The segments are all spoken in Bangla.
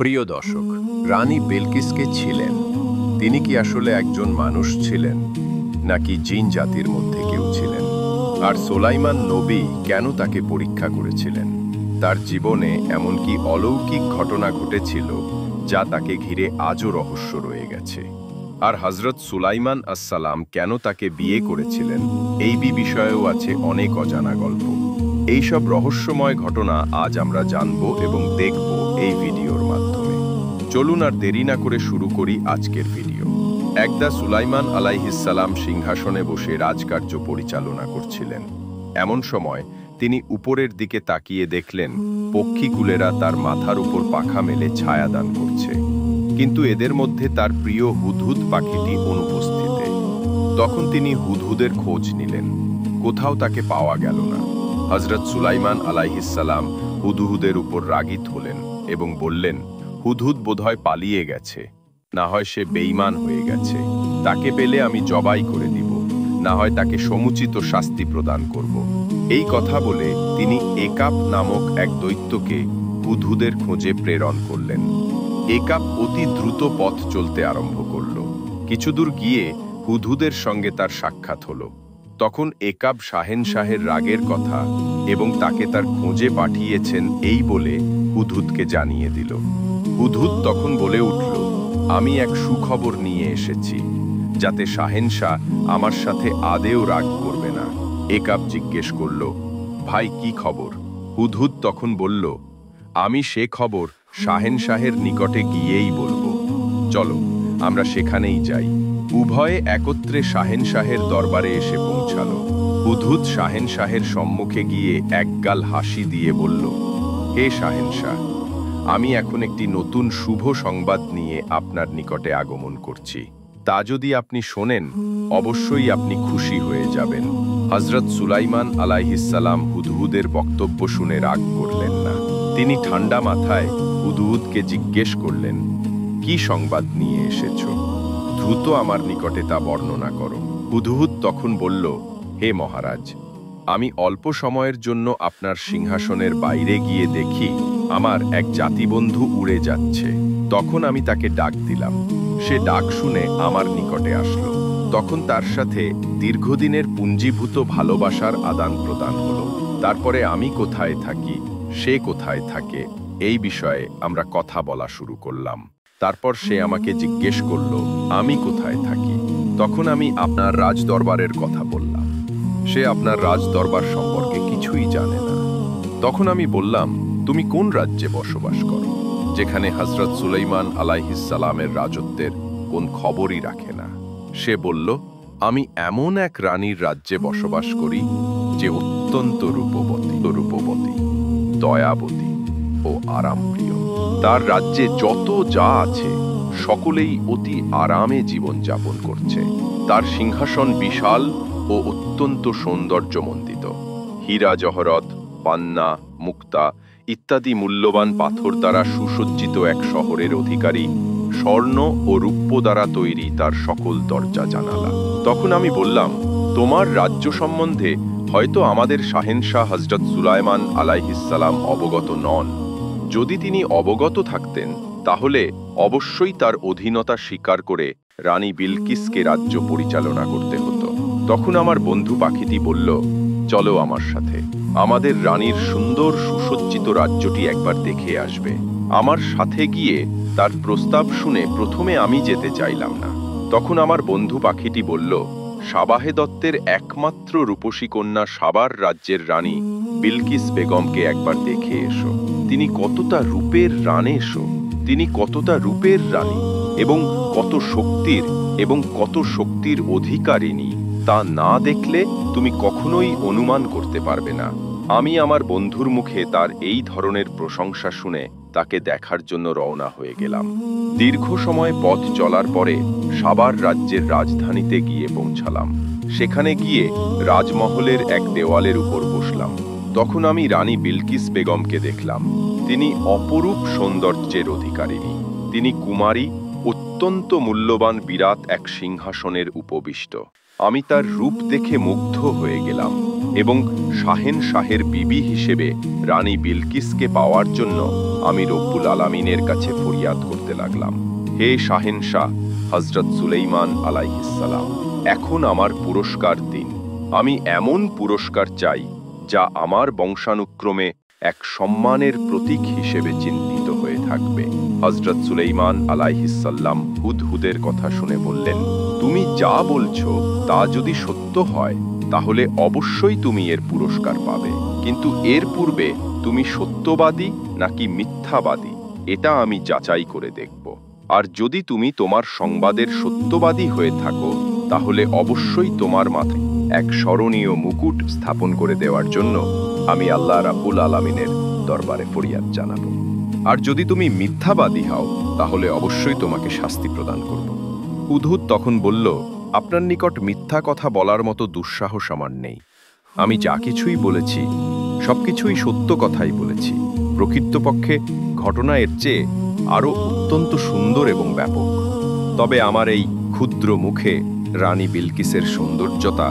প্রিয় দর্শক, রানী বিলকিসকে ছিলেন, তিনি কি আসলে একজন মানুষ ছিলেন নাকি জিন জাতির মধ্যে কেউ ছিলেন? আর সুলাইমান নবী কেন তাকে পরীক্ষা করেছিলেন? তার জীবনে এমন কি অলৌকিক ঘটনা ঘটেছিল যা তাকে ঘিরে আজও রহস্য রয়ে গেছে? আর হযরত সুলাইমান আসসালাম কেন তাকে বিয়ে করেছিলেন, এই বিষয়েও আছে অনেক অজানা গল্প। এইসব রহস্যময় ঘটনা আজ আমরা জানব এবং দেখব এই ভিডিওর মাধ্যমে। চলুন আর দেরি না করে শুরু করি আজকের ভিডিও। একদা সুলাইমান আলাইহিসসালাম সিংহাসনে বসে রাজকার্য পরিচালনা করছিলেন। এমন সময় তিনি উপরের দিকে তাকিয়ে দেখলেন পক্ষীকুলেরা তার মাথার উপর পাখা মেলে ছায়াদান করছে, কিন্তু এদের মধ্যে তার প্রিয় হুদহুদ পাখিটি অনুপস্থিত। তখন তিনি হুদহুদের খোঁজ নিলেন, কোথাও তাকে পাওয়া গেল না। হযরত সুলাইমান আলাইহিসসালাম হুদহুদের উপর রাগিত হলেন এবং বললেন, হুদহুদ বোধহয় পালিয়ে গেছে, না হয় সে বেঈমান হয়ে গেছে। তাকে পেলে আমি জবাই করে দিব, না হয় তাকে সমুচিত শাস্তি প্রদান করব। এই কথা বলে তিনি একাব নামক এক দৈত্যকে হুদহুদের খোঁজে প্রেরণ করলেন। একাব অতি দ্রুত পথ চলতে আরম্ভ করল। কিছুদূর গিয়ে হুদহুদের সঙ্গে তার সাক্ষাৎ হলো। তখন একাব শাহেনশাহের রাগের কথা এবং তাকে তার খোঁজে পাঠিয়েছেন এই বলে হুদহুদকে জানিয়ে দিল। হুদহুদ তখন বলে উঠল, আমি এক সুখবর নিয়ে এসেছি, যাতে শাহেনশাহ আমার সাথে আদেও রাগ করবে না। একাব জিজ্ঞেস করল, ভাই কি খবর? হুদহুদ তখন বলল, আমি সে খবর শাহেনশাহের নিকটে গিয়েই বলবো। চলো আমরা সেখানেই যাই। উভয়ে একত্রে শাহেনশাহের দরবারে এসে পৌঁছালো। হুদহুদ শাহেনশাহের সম্মুখে গিয়ে একগাল হাসি দিয়ে বলল, হে শাহেনশাহ, আমি এখন একটি নতুন শুভ সংবাদ নিয়ে আপনার নিকটে আগমন করছি। তা যদি আপনি শোনেন, অবশ্যই আপনি খুশি হয়ে যাবেন। হযরত সুলাইমান আলাইহিসসালাম হুদহুদের বক্তব্য শুনে রাগ করলেন না। তিনি ঠান্ডা মাথায় হুদহুদকে জিজ্ঞেস করলেন, কি সংবাদ নিয়ে এসেছ? দ্রুত আমার নিকটে তা বর্ণনা করো। হুদহুদ তখন বলল, হে মহারাজ, আমি অল্প সময়ের জন্য আপনার সিংহাসনের বাইরে গিয়ে দেখি আমার এক জাতিবন্ধু উড়ে যাচ্ছে। তখন আমি তাকে ডাক দিলাম। সে ডাক শুনে আমার নিকটে আসলো। তখন তার সাথে দীর্ঘদিনের পুঞ্জীভূত ভালোবাসার আদান প্রদান হলো। তারপরে আমি কোথায় থাকি, সে কোথায় থাকে, এই বিষয়ে আমরা কথা বলা শুরু করলাম। তারপর সে আমাকে জিজ্ঞেস করল, আমি কোথায় থাকি। তখন আমি আপনার রাজদরবারের কথা বললাম। সে আপনার রাজদরবার সম্পর্কে কিছুই জানে না। তখন আমি বললাম, তুমি কোন রাজ্যে বসবাস করো, যেখানে হযরত সুলাইমান আলাইহিসসালামের রাজত্বের কোন খবরই রাখে না? সে বলল, আমি এমন এক রানীর রাজ্যে বসবাস করি যে অত্যন্ত রূপবতী, দয়াবতী ও আরামপ্রিয়। তার রাজ্যে যত যা আছে সকলেই অতি আরামে জীবন যাপন করছে। তার সিংহাসন বিশাল ও অত্যন্ত সৌন্দর্যমণ্ডিত। হীরা জহরত, পান্না, মুক্তা ইত্যাদি মূল্যবান পাথর দ্বারা সুসজ্জিত এক শহরের অধিকারী। স্বর্ণ ও রূপ্য দ্বারা তৈরি তার সকল দরজা জানালা। তখন আমি বললাম, তোমার রাজ্য সম্বন্ধে হয়তো আমাদের শাহেনশাহ হযরত সুলাইমান আলাইহিসসালাম অবগত নন। যদি তিনি অবগত থাকতেন, তাহলে অবশ্যই তার অধীনতা স্বীকার করে রানী বিলকিসকে রাজ্য পরিচালনা করতে হতো। তখন আমার বন্ধু পাখিটি বলল, চলো আমার সাথে, আমাদের রানীর সুন্দর সুসজ্জিত রাজ্যটি একবার দেখে আসবে। আমার সাথে গিয়ে তার প্রস্তাব শুনে প্রথমে আমি যেতে চাইলাম না। তখন আমার বন্ধু পাখিটি বলল, সাবাহে দত্তের একমাত্র রূপসী কন্যা সাবার রাজ্যের রানী বিলকিস বেগমকে একবার দেখে এসো। তিনি কতটা রূপের রানী এবং কত শক্তির অধিকারিণী, তা না দেখলে তুমি কখনোই অনুমান করতে পারবে না। আমি আমার বন্ধুর মুখে তার এই ধরনের প্রশংসা শুনে তাকে দেখার জন্য রওনা হয়ে গেলাম। দীর্ঘ সময় পথ চলার পরে সাবার রাজ্যের রাজধানীতে গিয়ে পৌঁছালাম। সেখানে গিয়ে রাজমহলের এক দেওয়ালের উপর বসলাম। তখন আমি রানী বিলকিস বেগমকে দেখলাম। তিনি অপরূপ সৌন্দর্যের অধিকারিণী। তিনি কুমারী, অত্যন্ত মূল্যবান বিরাট এক সিংহাসনের উপবিষ্ট। আমি তার রূপ দেখে মুগ্ধ হয়ে গেলাম এবং শাহেনশাহের বিবি হিসেবে রানী বিলকিসকে পাওয়ার জন্য আমি রব্বুল আলামিনের কাছে ফরিয়াদ করতে লাগলাম, হে শাহেনশাহ হযরত সুলাইমান আলাইহিসসালাম, এখন আমার পুরস্কার দিন। আমি এমন পুরস্কার চাই যা আমার বংশানুক্রমে এক সম্মানের প্রতীক হিসেবে চিহ্নিত হয়ে থাকবে। হযরত সুলাইমান আলাইহিসসালাম হুদহুদের কথা শুনে বললেন, তুমি যা বলছো তা যদি সত্য হয় তাহলে অবশ্যই তুমি এর পুরস্কার পাবে, কিন্তু এর পূর্বে তুমি সত্যবাদী নাকি মিথ্যাবাদী এটা আমি যাচাই করে দেখব। আর যদি তুমি তোমার সংবাদের সত্যবাদী হয়ে থাকো তাহলে অবশ্যই তোমার মাথায় এক স্মরণীয় মুকুট স্থাপন করে দেওয়ার জন্য আমি আল্লাহ রাব্বুল আলামিনের দরবারে ফরিয়াদ জানাবো। আর যদি তুমি মিথ্যাবাদী হও তাহলে অবশ্যই তোমাকে শাস্তি প্রদান করব। হুদহুদ তখন বলল, আপনার নিকট মিথ্যা কথা বলার মতো দুঃসাহস আমার নেই। আমি যা কিছুই বলেছি সবকিছুই সত্য কথাই বলেছি। প্রকৃতপক্ষে ঘটনা এর চেয়ে আরও অত্যন্ত সুন্দর এবং ব্যাপক। তবে আমার এই ক্ষুদ্র মুখে রানী বিলকিসের সৌন্দর্যতা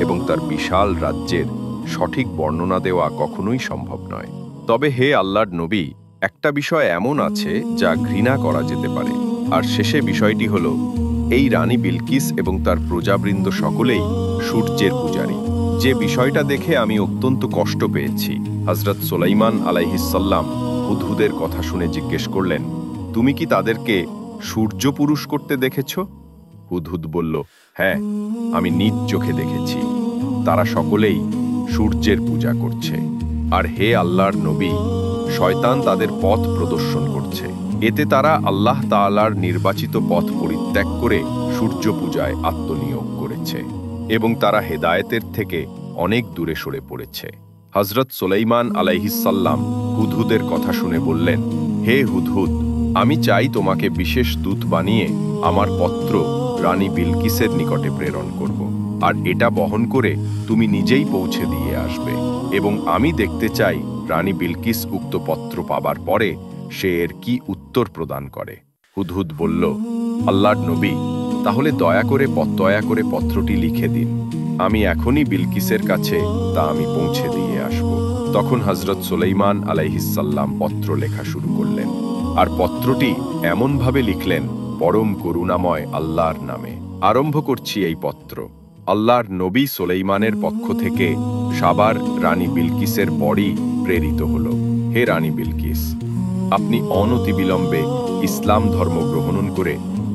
এবং তার বিশাল রাজ্যের সঠিক বর্ণনা দেওয়া কখনোই সম্ভব নয়। তবে হে আল্লাহর নবী, একটা বিষয় এমন আছে যা ঘৃণা করা যেতে পারে, আর শেষে বিষয়টি হলো এই রানী বিলকিস এবং তার প্রজাবৃন্দ সকলেই সূর্যের পূজারী। যে বিষয়টা দেখে আমি অত্যন্ত কষ্ট পেয়েছি। হযরত সুলাইমান আলাইহিসসালাম হুদহুদের কথা শুনে জিজ্ঞেস করলেন, তুমি কি তাদেরকে সূর্য পুরুষ করতে দেখেছ? হুদহুদ বলল, হ্যাঁ, আমি নিজ চোখে দেখেছি। তারা সকলেই সূর্যের পূজা করছে। আর হে আল্লাহর নবী, শয়তান তাদের পথ প্রদর্শন করছে। এতে তারা আল্লাহ তাআলার নির্বাচিত পথ পরিত্যাগ করে সূর্য পূজায় আত্মনিয়োগ করেছে এবং তারা হেদায়েতের থেকে অনেক দূরে সরে পড়েছে। হযরত সুলাইমান আলাইহিসসালাম হুদহুদের কথা শুনে বললেন, হে হুদহুদ, আমি চাই তোমাকে বিশেষ দূত বানিয়ে আমার পত্র রানী বিলকিসের নিকটে প্রেরণ করব। আর এটা বহন করে তুমি নিজেই পৌঁছে দিয়ে আসবে, এবং আমি দেখতে চাই রানী বিলকিস উক্ত পত্র পাবার পরে সে এর কি উত্তর প্রদান করে। হুদহুদ বলল, আল্লাহর নবী, তাহলে দয়া করে পত্রটি লিখে দিন। আমি এখনই বিলকিসের কাছে তা আমি পৌঁছে দিয়ে আসব। তখন হযরত সুলাইমান আলাইহিসসালাম পত্র লেখা শুরু করলেন, আর পত্রটি এমনভাবে লিখলেন, পরম করুণাময় আল্লাহর নামে আরম্ভ করছি এই পত্র। আল্লাহর নবী সুলাইমানের পক্ষ থেকে সাবার রানী বিলকিসের পরই প্রেরিত হল। হে রানী বিলকিস, আপনি অনতিবিলম্বে ইসলাম ধর্ম গ্রহণ করে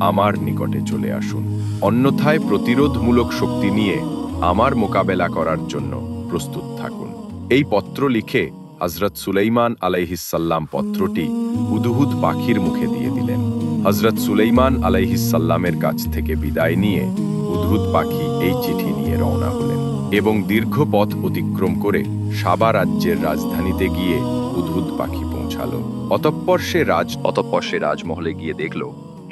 আমার নিকটে চলে আসুন, অন্যথায় প্রতিরোধমূলক শক্তি নিয়ে আমার মোকাবেলা করার জন্য প্রস্তুত থাকুন। এই পত্র লিখে হযরত সুলাইমান আলাইহিসসালাম পত্রটি হুদহুদ পাখির মুখে দিয়ে দিলেন। হযরত সুলাইমান আলাইহিসসালামের কাছ থেকে বিদায় নিয়ে হুদহুদ পাখি এই চিঠি নিয়ে রওনা হলেন এবং দীর্ঘ পথ অতিক্রম করে সাবা রাজ্যের রাজধানীতে গিয়ে হুদহুদ পাখি পৌঁছালো। অতঃপর সে রাজমহলে গিয়ে দেখল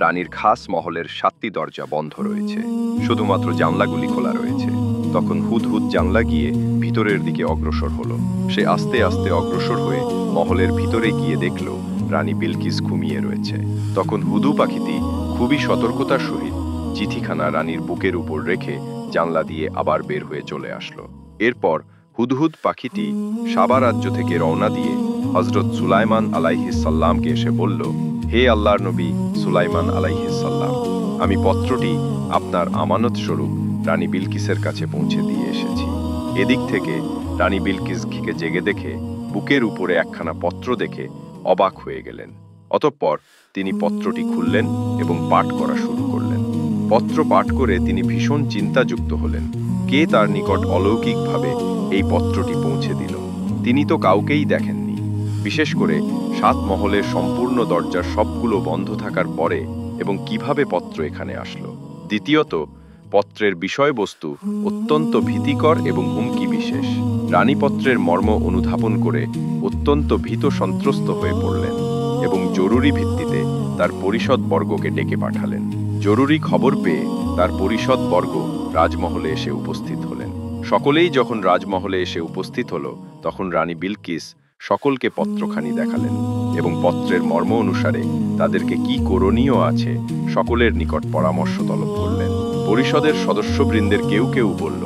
রানীর খাস মহলের 7টি দরজা বন্ধ রয়েছে, শুধুমাত্র জানলাগুলি খোলা রয়েছে। তখন হুদহুদ জানলা গিয়ে ভিতরের দিকে অগ্রসর হলো। সে আস্তে আস্তে অগ্রসর হয়ে মহলের ভিতরে গিয়ে দেখল রানী বিলকিস ঘুমিয়ে রয়েছে। তখন হুদু পাখিটি খুবই সতর্কতার সহিত চিঠিখানা রানীর বুকের উপর রেখে জানলা দিয়ে আবার বের হয়ে চলে আসলো। এরপর হুদহুদ পাখিটি সাবা রাজ্য থেকে রওনা দিয়ে হযরত সুলাইমান আলাইহিসসালামকে এসে বলল, হে আল্লাহর নবী সুলাইমান আলাইহিসসালাম, আমি পত্রটি আপনার আমানত স্বরূপ রানী বিলকিসের কাছে পৌঁছে দিয়ে এসেছি। এদিক থেকে রানী বিলকিস ঘিকে জেগে দেখে বুকের উপরে একখানা পত্র দেখে অবাক হয়ে গেলেন। অতঃপর তিনি পত্রটি খুললেন এবং পাঠ করা শুরু করলেন। পত্র পাঠ করে তিনি ভীষণ চিন্তাযুক্ত হলেন। কে তার নিকট অলৌকিকভাবে এই পত্রটি পৌঁছে দিল? তিনি তো কাউকেই দেখেননি। বিশেষ করে 7 মহলের সম্পূর্ণ দরজার সবগুলো বন্ধ থাকার পরে এবং কিভাবে পত্র এখানে আসলো? দ্বিতীয়ত, পত্রের বিষয়বস্তু অত্যন্ত ভীতিকর এবং হুমকি বিশেষ। রানীপত্রের মর্ম অনুধাবন করে অত্যন্ত ভীত সন্ত্রস্ত হয়ে পড়লেন এবং জরুরি ভিত্তিতে তার পরিষদবর্গকে ডেকে পাঠালেন। জরুরি খবর পেয়ে তার পরিষদবর্গ রাজমহলে এসে উপস্থিত হলেন। সকলেই যখন রাজমহলে এসে উপস্থিত হলো, তখন রানী বিলকিস সকলকে পত্রখানি দেখালেন এবং পত্রের মর্ম অনুসারে তাদেরকে কি করণীয় আছে সকলের নিকট পরামর্শ তলব করলেন। পরিষদের সদস্যবৃন্দের কেউ কেউ বলল,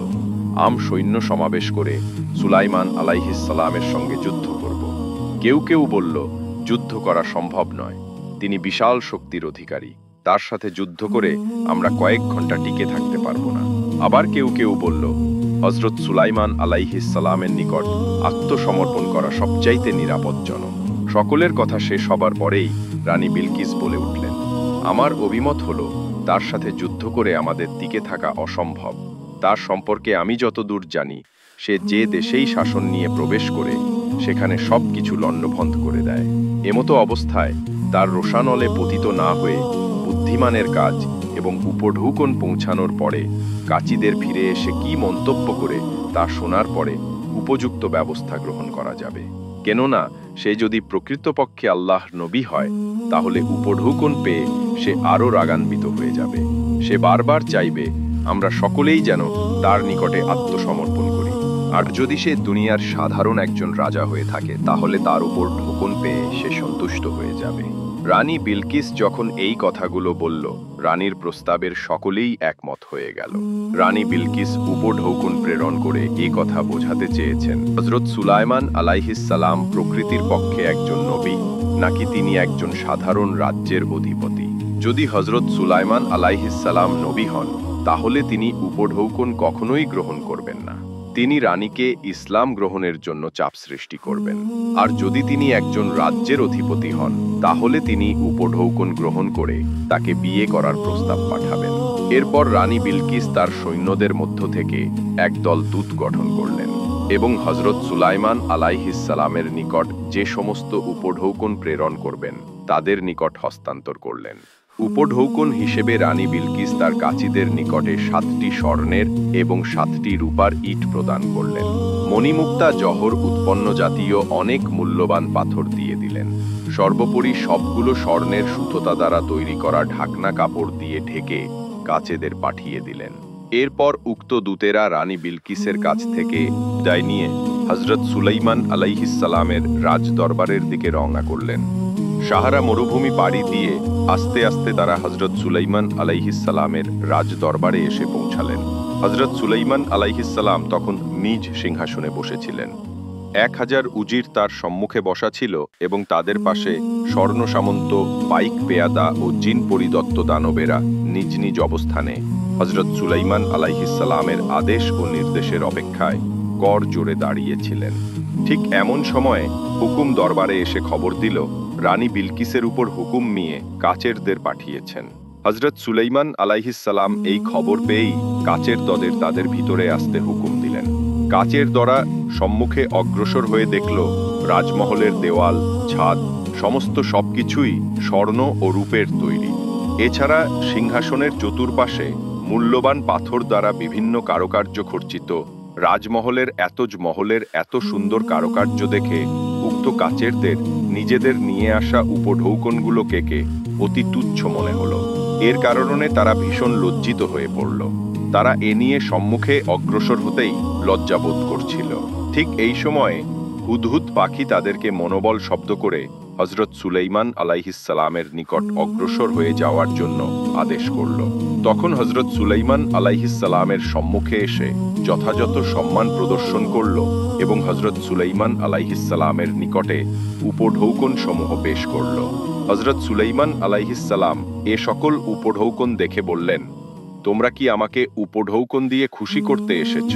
আম সৈন্য সমাবেশ করে সুলাইমান আলাইহিসসালামের সঙ্গে যুদ্ধ করব। কেউ কেউ বলল, যুদ্ধ করা সম্ভব নয়। তিনি বিশাল শক্তির অধিকারী, তার সাথে যুদ্ধ করে আমরা কয়েক ঘন্টা টিকে থাকতে পারবো না। আবার কেউ কেউ বলল, হযরত সুলাইমান আলাইহিস সালামের নিকট আত্মসমর্পণ করা সবচাইতে নিরাপদজনক। সকলের কথা শেষ হবার পরেই রানী বিলকিস বলে উঠলেন, আমার অভিমত হলো তার সাথে যুদ্ধ করে আমাদের টিকে থাকা অসম্ভব। তার সম্পর্কে আমি যতদূর জানি, সে যে দেশেই শাসন নিয়ে প্রবেশ করে সেখানে সবকিছু লণ্ডভণ্ড করে দেয়। এমতো অবস্থায় তার রোষানলে পতিত না হয়ে বুদ্ধিমানের কাজ এবং উপঢৌকন পৌঁছানোর পরে কাচিদের ফিরে এসে কি মন্তব্য করে তা শোনার পরে উপযুক্ত ব্যবস্থা গ্রহণ করা যাবে। কেননা সে যদি প্রকৃতপক্ষে আল্লাহর নবী হয়, তাহলে উপঢৌকন পেয়ে সে আরও রাগান্বিত হয়ে যাবে। সে বারবার চাইবে আমরা সকলেই যেন তার নিকটে আত্মসমর্পণ করি। আর যদি সে দুনিয়ার সাধারণ একজন রাজা হয়ে থাকে, তাহলে তার উপর ঢোকন পেয়ে সে সন্তুষ্ট হয়ে যাবে। রানী বিলকিস যখন এই কথাগুলো বলল, রানীর প্রস্তাবের সকলেই একমত হয়ে গেল। রানী বিলকিস উপঢৌকন প্রেরণ করে এই কথা বোঝাতে চেয়েছেন, হযরত সুলাইমান আলাইহিস সালাম প্রকৃতির পক্ষে একজন নবী, নাকি তিনি একজন সাধারণ রাজ্যের অধিপতি। যদি হযরত সুলাইমান আলাইহিস সালাম নবী হন, তাহলে তিনি উপঢৌকন কখনোই গ্রহণ করবেন না। তিনি রানীকে ইসলাম গ্রহণের জন্য চাপ সৃষ্টি করবেন। আর যদি তিনি একজন রাজ্যের অধিপতি হন, তাহলে তিনি উপঢৌকন গ্রহণ করে তাকে বিয়ে করার প্রস্তাব পাঠাবেন। এরপর রানী বিলকিস তার সৈন্যদের মধ্য থেকে একদল দূত গঠন করলেন এবং হযরত সুলাইমান আলাইহিস সালামের নিকট যে সমস্ত উপঢৌকন প্রেরণ করবেন তাদের নিকট হস্তান্তর করলেন। উপঢৌকন হিসেবে রানী বিলকিস তার কাচিদের নিকটে 7টি স্বর্ণের এবং 7টি রূপার ইট প্রদান করলেন। মণিমুক্তা জহর উৎপন্ন জাতীয় অনেক মূল্যবান পাথর দিয়ে দিলেন। সর্বোপরি সবগুলো স্বর্ণের সুতোতা দ্বারা তৈরি করা ঢাকনা কাপড় দিয়ে ঢেকে কাচেদের পাঠিয়ে দিলেন। এরপর উক্ত দূতেরা রানী বিলকিসের কাছ থেকে বিদায় নিয়ে হযরত সুলাইমান আলাইহিস সালামের রাজ দরবারের দিকে রওনা করলেন। সাহারা মরুভূমি পাড়ি দিয়ে আস্তে আস্তে তারা হযরত সুলাইমান আলাইহিস সালামের রাজ দরবারে এসে পৌঁছালেন। হযরত সুলাইমান আলাইহিস সালাম তখন নিজ সিংহাসনে বসেছিলেন। 1000 উজির তার সম্মুখে বসা ছিল এবং তাদের পাশে স্বর্ণ সামন্ত, পাইক পেয়াদা ও জিন পরিদত্ত দানবেরা নিজ নিজ অবস্থানে হযরত সুলাইমান আলাইহিস সালামের আদেশ ও নির্দেশের অপেক্ষায় কর জোরে দাঁড়িয়েছিলেন। ঠিক এমন সময়ে হুকুম দরবারে এসে খবর দিল, রানী বিলকিসের উপর হুকুম নিয়ে কাচেরদের পাঠিয়েছেন। হযরত সুলাইমান আলাইহিস সালাম এই খবর পেয়েই কাচের দদের তাদের ভিতরে আসতে হুকুম দিলেন। কাচের দরা সম্মুখে অগ্রসর হয়ে দেখল রাজমহলের দেওয়াল, ছাদ সমস্ত সবকিছুই স্বর্ণ ও রূপের তৈরি। এছাড়া সিংহাসনের চতুর্পাশে মূল্যবান পাথর দ্বারা বিভিন্ন কারুকার্য খচিত। রাজমহলের এত সুন্দর কারুকার্য দেখে উক্ত কাচেরদের নিজেদের নিয়ে আসা উপঢৌকনগুলোকে অতি তুচ্ছ মনে হলো। এর কারণে তারা ভীষণ লজ্জিত হয়ে পড়ল। তারা এ নিয়ে সম্মুখে অগ্রসর হতেই লজ্জাবোধ করছিল। ঠিক এই সময়ে হুদহুদ পাখি তাদেরকে মনোবল শব্দ করে হযরত সুলাইমান আলাইহিস সালামের নিকট অগ্রসর হয়ে যাওয়ার জন্য আদেশ করল। তখন হযরত সুলাইমান আলাইহিস সালামের সম্মুখে এসে যথাযথ সম্মান প্রদর্শন করল এবং হযরত সুলাইমান আলাইহিস সালামের নিকটে উপঢৌকন সমূহ পেশ করল। হযরত সুলাইমান আলাইহিস সালাম এ সকল উপঢৌকন দেখে বললেন, তোমরা কি আমাকে উপঢৌকন দিয়ে খুশি করতে এসেছ?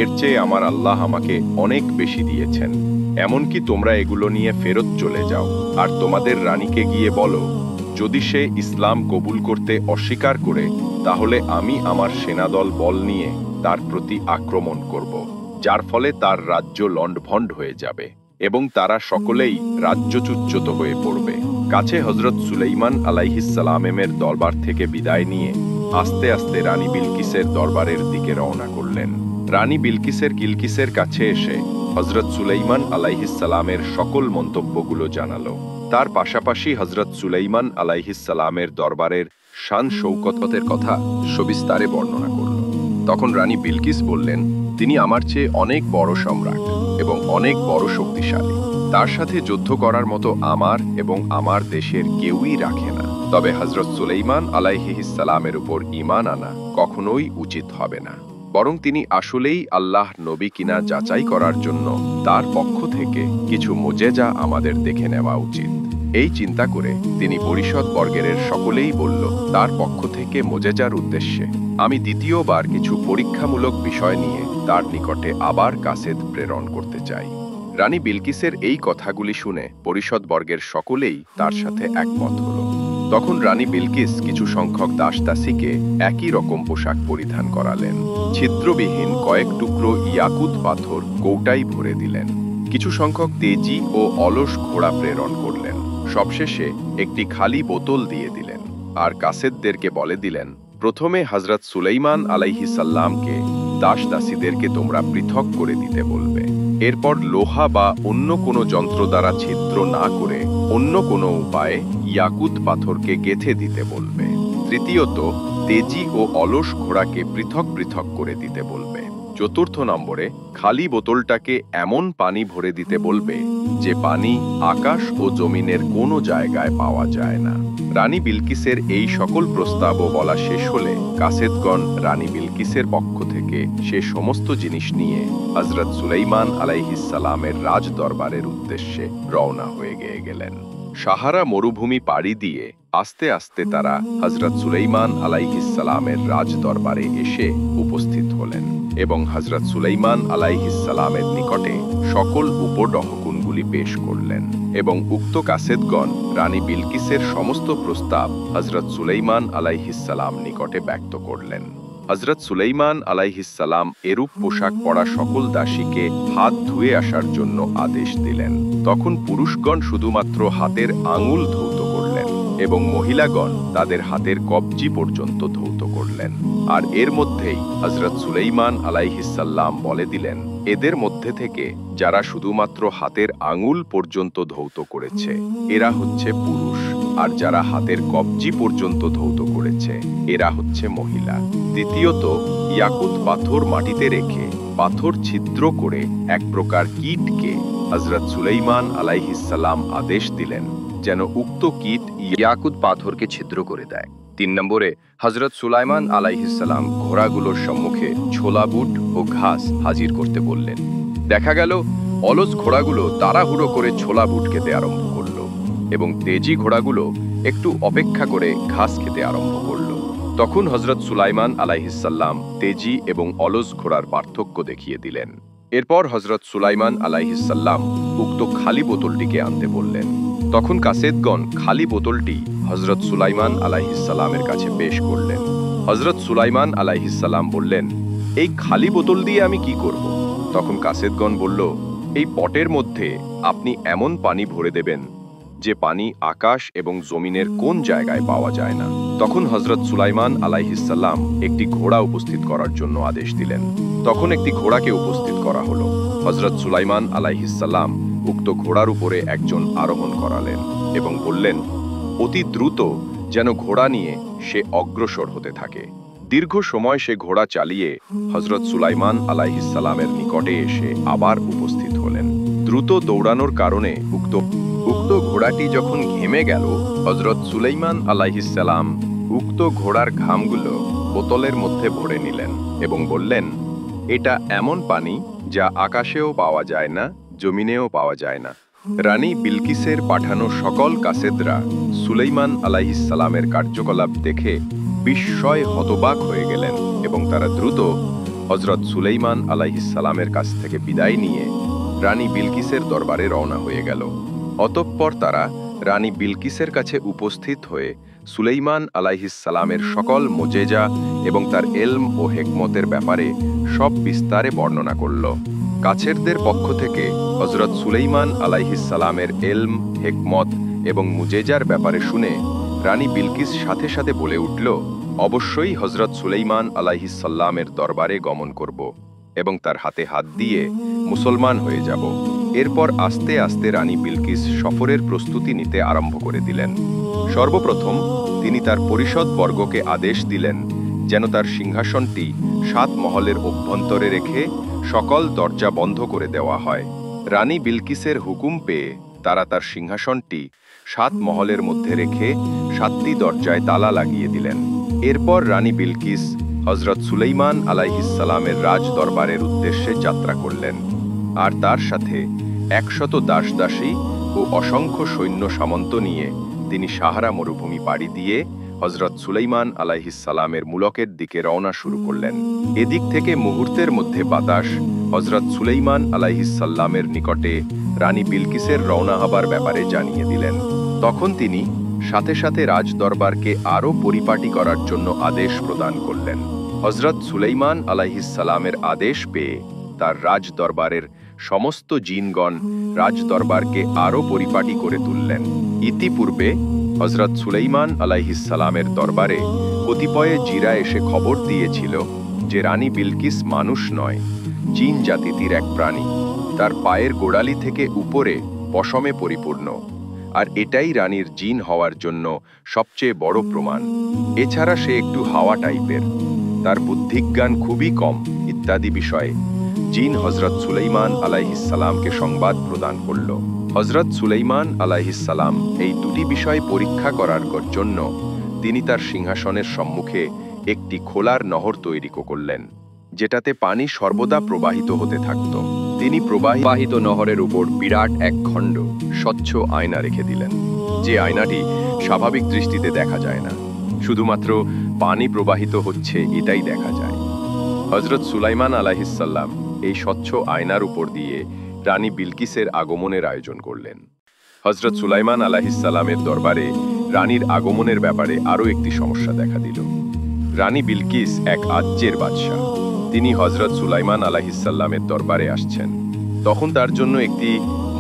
এর চেয়ে আমার আল্লাহ আমাকে অনেক বেশি দিয়েছেন। এমনকি তোমরা এগুলো নিয়ে ফেরত চলে যাও আর তোমাদের রানীকে গিয়ে বলো, যদি সে ইসলাম কবুল করতে অস্বীকার করে, তাহলে আমি আমার সেনাদল বল নিয়ে তার প্রতি আক্রমণ করব, যার ফলে তার রাজ্য লণ্ডভণ্ড হয়ে যাবে এবং তারা সকলেই রাজ্যচ্যুত হয়ে পড়বে। কাছে হযরত সুলাইমান আলাইহিস সালামের দরবার থেকে বিদায় নিয়ে আস্তে আস্তে রানী বিলকিসের দরবারের দিকে রওনা করলেন। রানী বিলকিসের কাছে এসে হযরত সুলাইমান আলাইহিস সালামের সকল মন্তব্যগুলো জানালো। তার পাশাপাশি হযরত সুলাইমান আলাইহিস সালামের দরবারের শান শৌকতের কথা সবিস্তারে বর্ণনা করল। তখন রানী বিলকিস বললেন, তিনি আমার চেয়ে অনেক বড় সম্রাট এবং অনেক বড় শক্তিশালী। তার সাথে যুদ্ধ করার মতো আমার এবং আমার দেশের কেউই রাখে না। তবে হযরত সুলাইমান আলাইহিস সালামের উপর ঈমান আনা কখনোই উচিত হবে না। বরং তিনি আসলেই আল্লাহ নবী কিনা যাচাই করার জন্য তার পক্ষ থেকে কিছু মুজেজা আমাদের দেখে নেওয়া উচিত। এই চিন্তা করে তিনি পরিষদ বর্গের সকলেই বলল তার পক্ষ থেকে মুজেজার উদ্দেশ্যে আমি দ্বিতীয়বার কিছু পরীক্ষামূলক বিষয় নিয়ে তার নিকটে আবার কাসেদ প্রেরণ করতে চাই। রানী বিলকিসের এই কথাগুলি শুনে পরিষদ বর্গের সকলেই তার সাথে একমত হল। তখন রানী বিলকিস কিছু সংখ্যক দাসদাসীকে একই রকম পোশাক পরিধান করালেন। ছিদ্রবিহীন কয়েক টুকরো ইয়াকুত পাথর কৌটাই ভরে দিলেন। কিছু সংখ্যক তেজি ও অলস ঘোড়া প্রেরণ করলেন। সবশেষে একটি খালি বোতল দিয়ে দিলেন আর কাসেদদেরকে বলে দিলেন, প্রথমে হযরত সুলাইমান আলাইহিস সালামকে দাসদাসীদেরকে তোমরা পৃথক করে দিতে বলবে। এরপর লোহা বা অন্য কোনো যন্ত্র দ্বারা ছিদ্র না করে অন্য কোনো উপায়ে ইয়াকুত পাথরকে গেঁথে দিতে বলবে। তৃতীয়ত, তেজি ও অলস ঘোড়াকে পৃথক পৃথক করে দিতে বলবে। চতুর্থ নম্বরে, খালি বোতলটাকে এমন পানি ভরে দিতে বলবে যে পানি আকাশ ও জমিনের কোনো জায়গায় পাওয়া যায় না। রানী বিলকিসের এই সকল প্রস্তাবও বলা শেষ হলে কাসেদগণ রানী বিলকিসের পক্ষ থেকে সে সমস্ত জিনিস নিয়ে হযরত সুলাইমান আলাইহিস সালামের রাজ দরবারের উদ্দেশ্যে রওনা হয়ে গেলেন। সাহারা মরুভূমি পাড়ি দিয়ে আস্তে আস্তে তারা হযরত সুলাইমান আলাইহিস সালামের রাজ দরবারে এসে উপস্থিত হলেন এবং হযরত সুলাইমান আলাইহিস সালামের নিকটে সকল উপঢৌকনগুলি পেশ করলেন এবং উক্ত কাসেদগণ রানী বিলকিসের সমস্ত প্রস্তাব হযরত সুলাইমান আলাইহিস সালাম নিকটে ব্যক্ত করলেন। হযরত সুলাইমান আলাইহিস সালাম এরূপ পোশাক পরা সকল দাসীকে হাত ধুয়ে আসার জন্য আদেশ দিলেন। তখন পুরুষগণ শুধুমাত্র হাতের আঙুল ধৌত করলেন এবং মহিলাগণ তাদের হাতের কবজি পর্যন্ত ধৌত করলেন। আর এর মধ্যেই হযরত সুলাইমান আলাইহিস সালাম বলে দিলেন, এদের মধ্যে থেকে যারা শুধুমাত্র হাতের আঙুল পর্যন্ত ধৌত করেছে এরা হচ্ছে পুরুষ, আর যারা হাতের কবজি পর্যন্ত ধৌত করেছে এরা হচ্ছে মহিলা। দ্বিতীয়ত, ইয়াকুত পাথর মাটিতে রেখে পাথর ছিদ্র করে এক প্রকার কীটকে হযরত সুলাইমান আলাইহিস সালাম আদেশ দিলেন যেন উক্ত কীট ইয়াকুত পাথরকে ছিদ্র করে দেয়। 3 নম্বরে, হযরত সুলাইমান আলাইহিস সালাম ঘোড়াগুলোর সম্মুখে ছোলা বুট ও ঘাস হাজির করতে বললেন। দেখা গেল অলস ঘোড়াগুলো তাড়াহুড়ো করে ছোলা বুট খেতে আরম্ভ করল এবং তেজি ঘোড়াগুলো একটু অপেক্ষা করে ঘাস খেতে আরম্ভ করল। তখন হযরত সুলাইমান আলাইহিস সালাম তেজি এবং অলস ঘোড়ার পার্থক্য দেখিয়ে দিলেন। এরপর হযরত সুলাইমান আলাইহিস সালাম উক্ত খালি বোতলটিকে আনতে বললেন। তখন কাসেদগণ খালি বোতলটি হযরত সুলাইমান আলাইহিস সালামের কাছে পেশ করলেন। হযরত সুলাইমান আলাইহিস সালাম বললেন, এই খালি বোতল দিয়ে আমি কি করব? তখন কাসেদগণ বলল, এই পটের মধ্যে আপনি এমন পানি ভরে দেবেন যে পানি আকাশ এবং জমিনের কোন জায়গায় পাওয়া যায় না। তখন হযরত সুলাইমান আলাইহিস সালাম একটি ঘোড়া উপস্থিত করার জন্য আদেশ দিলেন। তখন একটি ঘোড়াকে উপস্থিত করা হলো। হযরত সুলাইমান আলাইহিস সালাম উক্ত ঘোড়ার উপরে একজন আরোহণ করালেন এবং বললেন, অতি দ্রুত যেন ঘোড়া নিয়ে সে অগ্রসর হতে থাকে। দীর্ঘ সময় সে ঘোড়া চালিয়ে হযরত সুলাইমান আলাইহিস সালামের নিকটে এসে আবার উপস্থিত হলেন। দ্রুত দৌড়ানোর কারণে উক্ত ঘোড়াটি যখন ঘেমে গেল, হযরত সুলাইমান আলাইহিস সালাম উক্ত ঘোড়ার ঘামগুলো বোতলের মধ্যে ভরে নিলেন এবং বললেন, এটা এমন পানি যা আকাশেও পাওয়া যায় না, জমিনেও পাওয়া যায় না। রানী বিলকিসের পাঠানো সকল কাসেদরা সুলাইমান আলাইহিস সালামের কার্যকলাপ দেখে বিস্ময়ে হতবাক হয়ে গেলেন এবং তারা দ্রুত হযরত সুলাইমান আলাইহিস সালামের কাছ থেকে বিদায় নিয়ে রানী বিলকিসের দরবারে রওনা হয়ে গেল। অতঃপর তারা রানী বিলকিসের কাছে উপস্থিত হয়ে সুলাইমান আলাইহিস সালামের সকল মুজেজা এবং তার এলম ও হেকমতের ব্যাপারে সব বিস্তারে বর্ণনা করল। কাছেরদের পক্ষ থেকে হযরত সুলাইমান আলাইহিস সালামের এলম, হেকমত এবং মুজেজার ব্যাপারে শুনে রানী বিলকিস সাথে সাথে বলে উঠল, অবশ্যই হযরত সুলাইমান আলাইহিস সালামের দরবারে গমন করব এবং তার হাতে হাত দিয়ে মুসলমান হয়ে যাব। এরপর আস্তে আস্তে রানী বিলকিস সফরের প্রস্তুতি নিতে আরম্ভ করে দিলেন। সর্বপ্রথম তিনি তার পরিষদ বর্গকে আদেশ দিলেন যেন তার সিংহাসনটি 7 মহলের অভ্যন্তরে রেখে সকল দরজা বন্ধ করে দেওয়া হয়। রানী বিলকিসের হুকুম পেয়ে তারা তার সিংহাসনটি 7 মহলের মধ্যে রেখে 7টি দরজায় তালা লাগিয়ে দিলেন। এরপর রানী বিলকিস হযরত সুলাইমান আলাইহিসসালামের রাজ দরবারের উদ্দেশ্যে যাত্রা করলেন, আর তার সাথে 100 দাসদাসী ও অসংখ্য সৈন্য সামন্ত নিয়ে তিনি সাহারা মরুভূমি পাড়ি দিয়ে হযরত সুলাইমান আলাইহিসসালামের মুলকের দিকে রওনা শুরু করলেন। এদিক থেকে মুহূর্তের মধ্যে বাতাস হযরত সুলাইমান আলাইহিসসালামের নিকটে রানী বিলকিসের রওনা হবার ব্যাপারে জানিয়ে দিলেন। তখন তিনি সাথে সাথে রাজদরবারকে আরও পরিপাটি করার জন্য আদেশ প্রদান করলেন। হযরত সুলাইমান আলাইহিসসালামের আদেশ পেয়ে তার রাজদরবারের সমস্ত জিনগণ রাজদরবারকে আরও পরিপাটি করে তুললেন। ইতিপূর্বে হযরত সুলাইমান আলাইহিসসালামের দরবারে কতিপয়ে জিরা এসে খবর দিয়েছিল যে রানী বিলকিস মানুষ নয়, জিন জাতির এক প্রাণী। তার পায়ের গোড়ালি থেকে উপরে পশমে পরিপূর্ণ, আর এটাই রানীর জিন হওয়ার জন্য সবচেয়ে বড় প্রমাণ। এছাড়া সে একটু হাওয়া টাইপের, তার বুদ্ধিজ্ঞান খুবই কম ইত্যাদি বিষয়ে জিন হযরত সুলাইমান আলাইহিসসালামকে সংবাদ প্রদান করল। হযরত সুলাইমান আলাইহিসসালাম এই দুটি বিষয় পরীক্ষা করার জন্য তিনি তার সিংহাসনের সম্মুখে একটি খোলার নহর তৈরি করলেন, যেটাতে পানি সর্বদা প্রবাহিত হতে থাকত। তিনি প্রবাহিত নহরের উপর বিরাট এক খণ্ড স্বচ্ছ আয়না রেখে দিলেন, যে আয়নাটি স্বাভাবিক দৃষ্টিতে দেখা যায় না, শুধুমাত্র পানি প্রবাহিত হচ্ছে এটাই দেখা যায়। হযরত সুলাইমান আলাইহিসসালাম এই স্বচ্ছ আয়নার উপর দিয়ে রানী বিলকিসের আগমনের আয়োজন করলেন। হযরত সুলাইমান আলাইহিসসালামের দরবারে রানীর আগমনের ব্যাপারে আরও একটি সমস্যা দেখা দিল। রানী বিলকিস এক আজ্যের বাদশাহ, তিনি হযরত সুলাইমান আলাইহিসসালামের দরবারে আসছেন, তখন তার জন্য একটি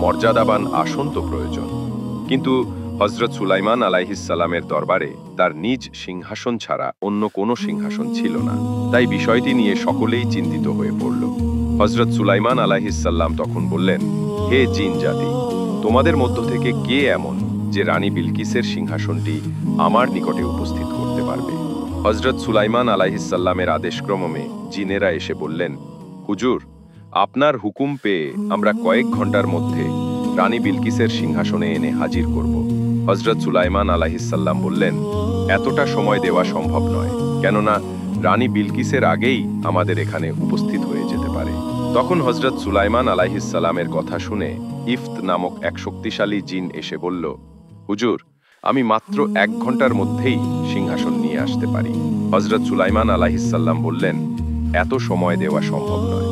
মর্যাদাবান আসন তো প্রয়োজন। কিন্তু হযরত সুলাইমান আলাইহিসসালামের দরবারে তার নিজ সিংহাসন ছাড়া অন্য কোনো সিংহাসন ছিল না, তাই বিষয়টি নিয়ে সকলেই চিন্তিত হয়ে পড়ল। হযরত সুলাইমান আলাইহিসসালাম তখন বললেন, হে জিন জাতি, তোমাদের মধ্য থেকে কে এমন যে রানী বিলকিসের সিংহাসনটি আমার নিকটে উপস্থিত করতে পারবে? হযরত সুলাইমান আলাইহিসসালামের আদেশক্রমে জিনেরা এসে বললেন, হুজুর, আপনার হুকুম পেয়ে আমরা কয়েক ঘন্টার মধ্যে রানী বিলকিসের সিংহাসনে এনে হাজির করব। হযরত সুলাইমান আলাইহিসসালাম বললেন, এতটা সময় দেওয়া সম্ভব নয়, কেননা রানী বিলকিসের আগেই আমাদের এখানে উপস্থিত হয়ে যেতে পারে। তখন হযরত সুলাইমান আলাইহিসসালামের কথা শুনে ইফত নামক এক শক্তিশালী জিন এসে বলল, হুজুর, আমি মাত্র 1 ঘন্টার মধ্যেই সিংহাসন নিয়ে আসতে পারি। হযরত সুলাইমান আলাইহিসসালাম বললেন, এত সময় দেওয়া সম্ভব নয়,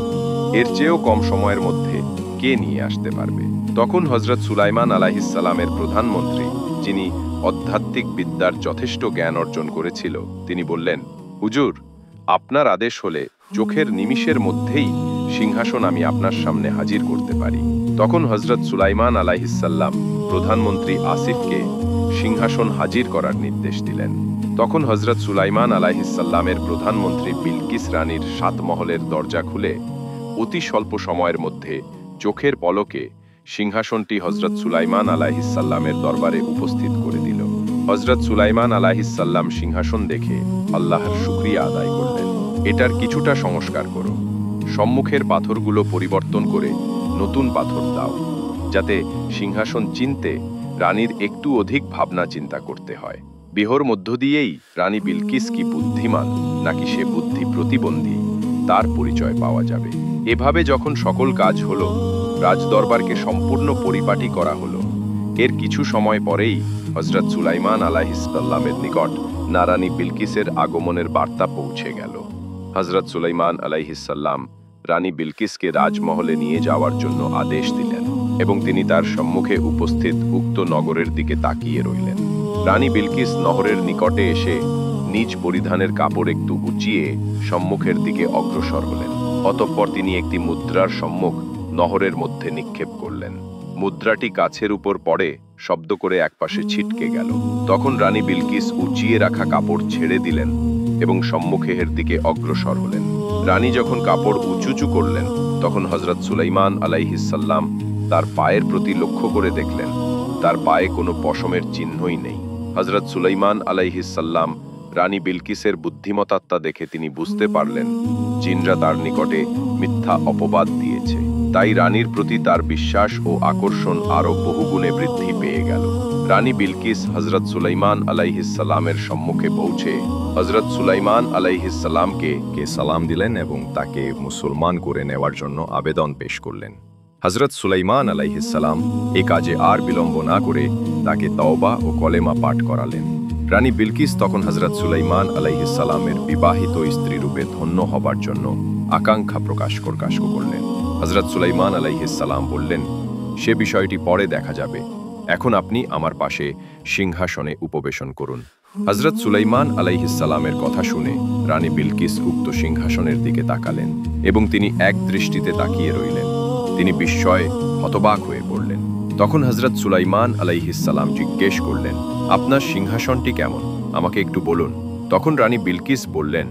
এর চেয়েও কম সময়ের মধ্যে কে নিয়ে আসতে পারবে? তখন হযরত সুলাইমান আলাইহিসসালামের প্রধানমন্ত্রী, যিনি আধ্যাত্মিক বিদ্যার যথেষ্ট জ্ঞান অর্জন করেছিল, তিনি বললেন, হুজুর, আপনার আদেশ হলে চোখের নিমিষের মধ্যেই সিংহাসন আমি আপনার সামনে হাজির করতে পারি। তখন হযরত সুলাইমান আলাইহিসসালাম প্রধানমন্ত্রী আসিফকে সিংহাসন হাজির করার নির্দেশ দিলেন। তখন হযরত সুলাইমান আলাইহিসসালামের প্রধানমন্ত্রী বিলকিস রানীর 7 মহলের দরজা খুলে অতি স্বল্প সময়ের মধ্যে চোখের পলকে সিংহাসনটি হযরত সুলাইমান আলাইহিসসালামের দরবারে উপস্থিত করে দিল। হযরত সুলাইমান আলাইহিসসালাম সিংহাসন দেখে আল্লাহর শুকরিয়া আদায় করলেন। এটার কিছুটা সংস্কার করো, সম্মুখের পাথরগুলো পরিবর্তন করে নতুন পাথর দাও, যাতে সিংহাসন চিনতে রানীর একটু অধিক ভাবনা চিন্তা করতে হয়। বিহর মধ্য দিয়েই রানী বিলকিস কি বুদ্ধিমান নাকি সে বুদ্ধি প্রতিবন্ধী তার পরিচয় পাওয়া যাবে। এভাবে যখন সকল কাজ হলো, রাজদরবারকে সম্পূর্ণ পরিপাটি করা হলো, এর কিছু সময় পরেই হযরত সুলাইমান আলাইহিসসালামের নিকট রানী বিলকিসের আগমনের বার্তা পৌঁছে গেল। হযরত সুলাইমান আলাইহিসসালাম রানী বিলকিসকে রাজমহলে নিয়ে যাওয়ার জন্য আদেশ দিলেন এবং তিনি তার সম্মুখে উপস্থিত উক্ত নগরের দিকে তাকিয়ে রইলেন। রানী বিলকিস নহরের নিকটে এসে নিজ পরিধানের কাপড় একটু উঁচিয়ে সম্মুখের দিকে অগ্রসর হলেন। অতঃপর তিনি একটি মুদ্রার সম্মুখ নহরের মধ্যে নিক্ষেপ করলেন। মুদ্রাটি গাছের উপর পড়ে শব্দ করে একপাশে ছিটকে গেল। তখন রানী বিলকিস উঁচিয়ে রাখা কাপড় ছেড়ে দিলেন এবং সম্মুখের দিকে অগ্রসর হলেন। রানী যখন কাপড় উঁচুচু করলেন, তখন হযরত সুলাইমান আলাইহিসসালাম তার পায়ের প্রতি লক্ষ্য করে দেখলেন তার পায়ে কোনো পশমের চিহ্নই নেই। হযরত সুলাইমান আলাইহিসসালাম রানী বিলকিসের বুদ্ধিমত্তা দেখে তিনি বুঝতে পারলেন জিনরা তার নিকটে মিথ্যা অপবাদ দিয়েছে। তাই রানীর প্রতি তার বিশ্বাস ও আকর্ষণ আরো বহুগুণে বৃদ্ধি পেয়ে গেল। রানী বিলকিস হযরত সুলাইমান আলাইহিস সালামের সম্মুখে পৌঁছে হযরত সুলাইমান আলাইহিস সালামকে সালাম দিলেন এবং তাকে মুসলমান করে নেওয়ার জন্য আবেদন পেশ করলেন। হযরত সুলাইমান আলাইহিস সালাম এ কাজে আর বিলম্ব না করে তাকে তওবা ও কলেমা পাঠ করালেন। রানী বিলকিস তখন হযরত সুলাইমান আলাইহিস সালামের বিবাহিত স্ত্রী রূপে ধন্য হবার জন্য আকাঙ্ক্ষা প্রকাশ করলেন। হযরত সুলাইমান আলাইহিস সালাম বললেন, সে বিষয়টি পরে দেখা যাবে, এখন আপনি আমার পাশে সিংহাসনে উপবেশন করুন। হযরত সুলাইমান আলাইহিস সালামের কথা শুনে রানী বিলকিস উক্ত সিংহাসনের দিকে তাকালেন এবং তিনি এক দৃষ্টিতে তাকিয়ে রইলেন। তিনি বিস্ময়ে হতবাক হয়ে পড়লেন। তখন হযরত সুলাইমান আলাইহিস সালাম জিজ্ঞেস করলেন, আপনার সিংহাসনটি কেমন, আমাকে একটু বলুন। তখন রানী বিলকিস বললেন,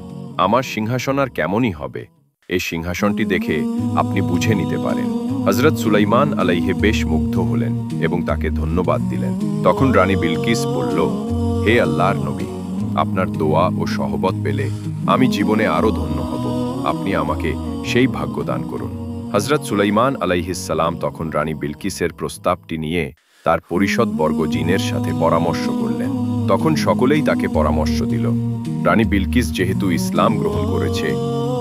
আমার সিংহাসন আর কেমনই হবে, এই সিংহাসনটি দেখে আপনি বুঝে নিতে পারেন। হযরত সুলাইমান আলাইহি বেশ মুগ্ধ হলেন এবং তাকে ধন্যবাদ দিলেন। তখন রানী বিলকিস বলল, হে আল্লাহর নবী, আপনার দোয়া ও সহবত পেলে আমি জীবনে আরো ধন্য হব, আপনি আমাকে সেই ভাগ্য দান করুন। হযরত সুলাইমান আলাইহিস সালাম তখন রানী বিলকিসের প্রস্তাবটি নিয়ে তার পরিষদবর্গ জিনের সাথে পরামর্শ করলেন। তখন সকলেই তাকে পরামর্শ দিল। রানী বিলকিস যেহেতু ইসলাম গ্রহণ করেছে,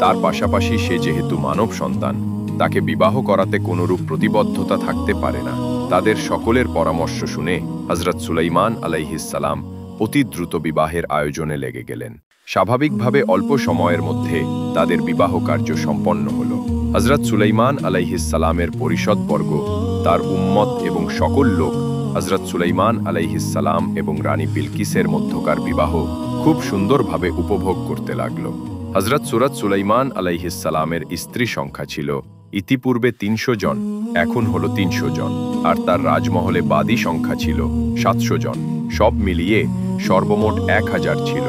তার পাশাপাশি সে যেহেতু মানব সন্তান, তাকে বিবাহ করাতে কোনরূপ প্রতিবদ্ধতা থাকতে পারে না। তাদের সকলের পরামর্শ শুনে হযরত সুলাইমান আলাইহিস সালাম অতি দ্রুত বিবাহের আয়োজনে লেগে গেলেন। স্বাভাবিকভাবে অল্প সময়ের মধ্যে তাদের বিবাহ কার্য সম্পন্ন হল। হযরত সুলাইমান আলাইহিস সালামের পরিষদবর্গ, তার উম্মত এবং সকল লোক হযরত সুলাইমান আলাইহিস সালাম এবং রানী বিলকিসের মধ্যকার বিবাহ খুব সুন্দরভাবে উপভোগ করতে লাগল। হযরত সুলাইমান আলাইহিস সালামের স্ত্রী সংখ্যা ছিল ইতিপূর্বে ৩০০ জন, এখন হলো ৩০০ জন, আর তার রাজমহলে বাদী সংখ্যা ছিল ৭০০ জন। সব মিলিয়ে সর্বমোট ১০০০ ছিল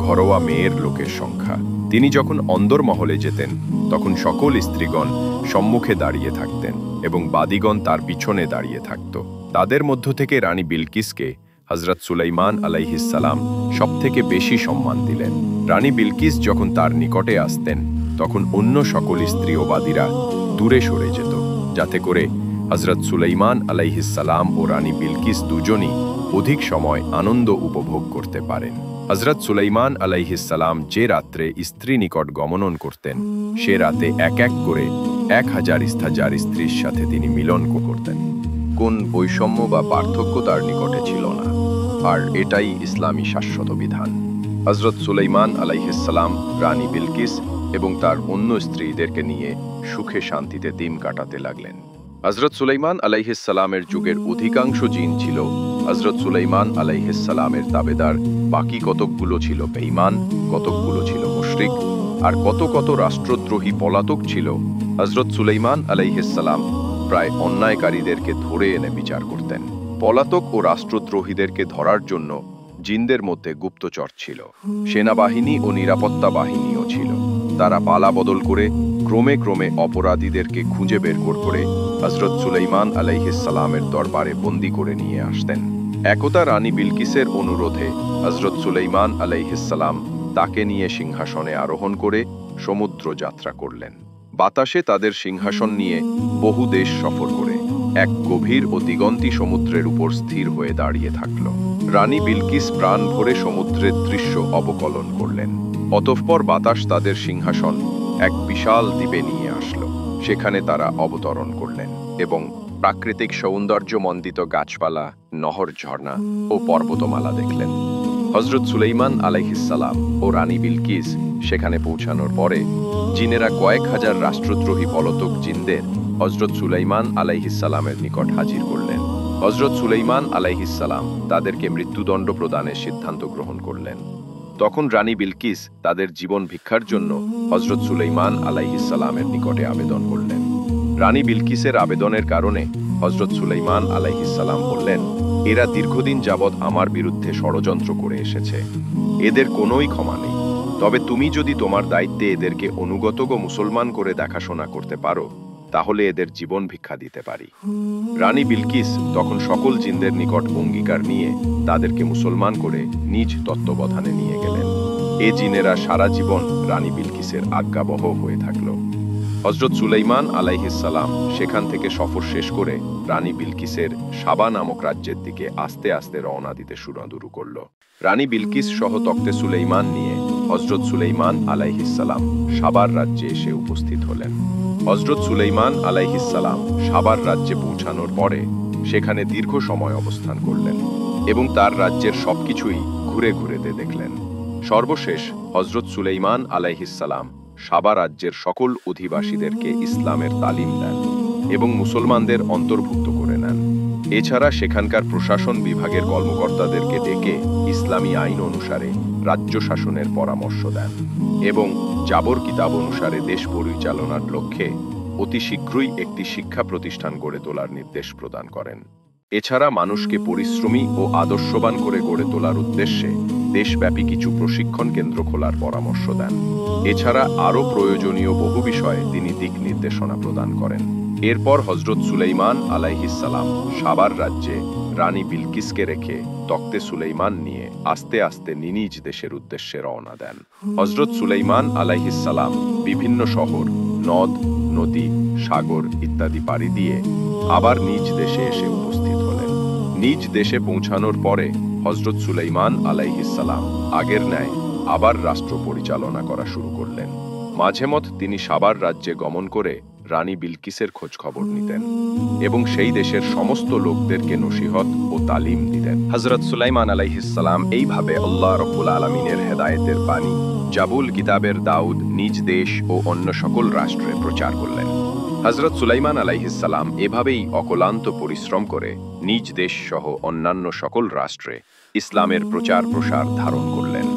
ঘরোয়া মেয়ের লোকের সংখ্যা। তিনি যখন অন্দরমহলে যেতেন তখন সকল স্ত্রীগণ সম্মুখে দাঁড়িয়ে থাকতেন এবং বাদীগণ তার পিছনে দাঁড়িয়ে থাকত। তাদের মধ্য থেকে রানী বিলকিসকে হযরত সুলাইমান আলাইহিস সালাম সবথেকে বেশি সম্মান দিলেন। রানী বিলকিস যখন তার নিকটে আসতেন তখন অন্য সকল স্ত্রী ও বাদীরা দূরে সরে যেত, যাতে করে হযরত সুলাইমান আলাইহিস সালাম ও রানী বিলকিস দুজনই অধিক সময় আনন্দ উপভোগ করতে পারেন। হযরত সুলাইমান আলাইহিস সালাম যে রাত্রে স্ত্রী নিকট গমন করতেন, সে রাতে এক এক করে ১০০০ স্থাজার স্ত্রীর সাথে তিনি মিলন করতেন। কোন বৈষম্য বা পার্থক্য তার নিকটে ছিল না, আর এটাই ইসলামী শাশ্বত বিধান। হযরত সুলাইমান আলাইহিস সালাম রানী বিলকিস এবং তার অন্য স্ত্রীদেরকে নিয়ে সুখে শান্তিতে দিন কাটাতে লাগলেন। হযরত সুলাইমান আলাইহিস সালামের যুগের অধিকাংশ জিন ছিল হযরত সুলাইমান আলাইহিস সালামের তাবেদার, বাকি কতকগুলো ছিল বেঈমান, কতকগুলো ছিল মুশরিক, আর কত রাষ্ট্রদ্রোহী পলাতক ছিল। হযরত সুলাইমান আলাইহিস সালাম প্রায় অন্যায়কারীদেরকে ধরে এনে বিচার করতেন। পলাতক ও রাষ্ট্রদ্রোহীদেরকে ধরার জন্য জিনদের মধ্যে গুপ্তচর ছিল, সেনাবাহিনী ও নিরাপত্তা বাহিনীও ছিল। তারা পালা বদল করে ক্রমে অপরাধীদেরকে খুঁজে বের করে হযরত সুলাইমান আলাইহিস সালামের দরবারে বন্দী করে নিয়ে আসতেন। একদা রানী বিলকিসের অনুরোধে হযরত সুলাইমান আলাইহিস সালাম তাকে নিয়ে সিংহাসনে আরোহণ করে সমুদ্র যাত্রা করলেন। বাতাসে তাদের সিংহাসন নিয়ে বহু দেশ সফর করে এক গভীর ও দিগন্তী সমুদ্রের উপর স্থির হয়ে দাঁড়িয়ে থাকল। রানী বিলকিস প্রাণ ভরে সমুদ্রের দৃশ্য অবকলন করলেন। অতঃপর বাতাস তাদের সিংহাসন এক বিশাল দ্বীপে নিয়ে আসলো। সেখানে তারা অবতরণ করলেন এবং প্রাকৃতিক সৌন্দর্যমণ্ডিত গাছপালা, নহর, ঝর্ণা ও পর্বতমালা দেখলেন। হযরত সুলাইমান আলাইহিস সালাম ও রানী বিলকিস সেখানে পৌঁছানোর পরে জিনেরা কয়েক হাজার রাষ্ট্রদ্রোহী পলাতক জিনদের হযরত সুলাইমান আলাইহিস সালামের নিকট হাজির করলেন। হযরত সুলাইমান আলাইহিস সালাম তাদেরকে মৃত্যুদণ্ড প্রদানের সিদ্ধান্ত গ্রহণ করলেন। তখন রানী বিলকিস তাদের জীবন ভিক্ষার জন্য হযরত সুলাইমান আলাইহিস সালামের নিকটে আবেদন করলেন। রানী বিলকিসের আবেদনের কারণে হযরত সুলাইমান আলাইহিস সালাম বললেন, এরা দীর্ঘদিন যাবৎ আমার বিরুদ্ধে ষড়যন্ত্র করে এসেছে, এদের কোনোই ক্ষমা নেই। তবে তুমি যদি তোমার দায়িত্বে এদেরকে অনুগত ও মুসলমান করে দেখাশোনা করতে পারো, তাহলে এদের জীবন ভিক্ষা দিতে পারি। রানী বিলকিস তখন সকল জিনদের নিকট অঙ্গীকার নিয়ে তাদেরকে মুসলমান করে নিজ তত্ত্বাবধানে নিয়ে গেলেন। এ জিনেরা সারা জীবন রানী বিলকিসের আজ্ঞাবহ হয়ে থাকল। হযরত সুলাইমান আলাইহিসসালাম সেখান থেকে সফর শেষ করে রানী বিলকিসের সাবা নামক রাজ্যের দিকে আস্তে আস্তে রওনা দিতে শুরু করল। রানী বিলকিস সহ তখতে সুলাইমান নিয়ে হযরত সুলাইমান আলাইহিসসালাম সাবার রাজ্যে এসে উপস্থিত হলেন। হযরত সুলাইমান আলাইহিসসালাম সাবার রাজ্যে পৌঁছানোর পরে সেখানে দীর্ঘ সময় অবস্থান করলেন এবং তার রাজ্যের সবকিছুই ঘুরে ঘুরে দেখলেন। সর্বশেষ হযরত সুলাইমান আলাইহিসসালাম সাবা রাজ্যের সকল অধিবাসীদেরকে ইসলামের তালিম দেন এবং মুসলমানদের অন্তর্ভুক্ত করে নেন। এছাড়া সেখানকার প্রশাসন বিভাগের কর্মকর্তাদেরকে ডেকে ইসলামী আইন অনুসারে রাজ্য শাসনের পরামর্শ দেন এবং জাবর কিতাব অনুসারে দেশ পরিচালনার লক্ষ্যে অতি শীঘ্রই একটি শিক্ষা প্রতিষ্ঠান গড়ে তোলার নির্দেশ প্রদান করেন। এছাড়া মানুষকে পরিশ্রমী ও আদর্শবান করে গড়ে তোলার উদ্দেশ্যে দেশব্যাপী কিছু প্রশিক্ষণ কেন্দ্র খোলার পরামর্শ দেন। এছাড়া আরও প্রয়োজনীয় বহু বিষয়ে তিনি দিক নির্দেশনা প্রদান করেন। এরপর হযরত সুলাইমান আলাইহিসসালাম সাবার রাজ্যে রানী বিলকিসকে রেখে তখতে সুলাইমান নিয়ে আস্তে আস্তে নিজ দেশের উদ্দেশ্যে রওনা দেন। হযরত সুলাইমান আলাইহিসসালাম বিভিন্ন শহর, নদ, নদী, সাগর ইত্যাদি পাড়ি দিয়ে আবার নিজ দেশে এসে উপস্থিত হলেন। নিজ দেশে পৌঁছানোর পরে হযরত সুলাইমান আলাইহিসসালাম আগের ন্যায় আবার রাষ্ট্র পরিচালনা করা শুরু করলেন। মাঝেমধ্যে তিনি সাবার রাজ্যে গমন করে রানী বিলকিসের খোঁজ খবর নিতেন এবং সেই দেশের সমস্ত লোকদেরকে নসিহত ও তালিম দিতেন। হযরত সুলাইমান আলাইহিসসালাম এইভাবে আল্লাহ রাব্বুল আলামিনের হেদায়েতের বাণী জাবুল কিতাবের দাউদ নিজ দেশ ও অন্য সকল রাষ্ট্রে প্রচার করলেন। হযরত সুলাইমান আলাইহিসসালাম এভাবেই অক্লান্ত পরিশ্রম করে নিজ দেশ সহ অন্যান্য সকল রাষ্ট্রে ইসলামের প্রচার প্রসার ধারণ করলেন।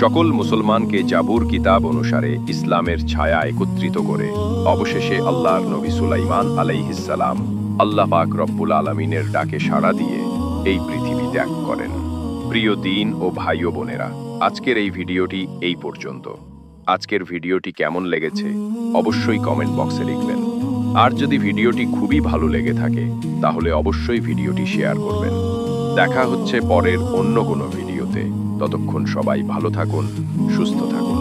সকল মুসলমানকে জাবুর কিতাব অনুসারে ইসলামের ছায়া একত্রিত করে অবশেষে আল্লাহর নবী সুলাইমান আলাইহিসসালাম আল্লাহ পাক রব্বুল আলামিনের ডাকে সাড়া দিয়ে এই পৃথিবী ত্যাগ করেন। প্রিয় দিন ও ভাই ও বোনেরা, আজকের এই ভিডিওটি এই পর্যন্ত। আজকের ভিডিওটি কেমন লেগেছে অবশ্যই কমেন্ট বক্সে লিখবেন। আর যদি ভিডিওটি খুবই ভালো লেগে থাকে তাহলে অবশ্যই ভিডিওটি শেয়ার করবেন। দেখা হচ্ছে পরের অন্য কোনো ভিডিওতে। ততক্ষণ সবাই ভালো থাকুন, সুস্থ থাকুন।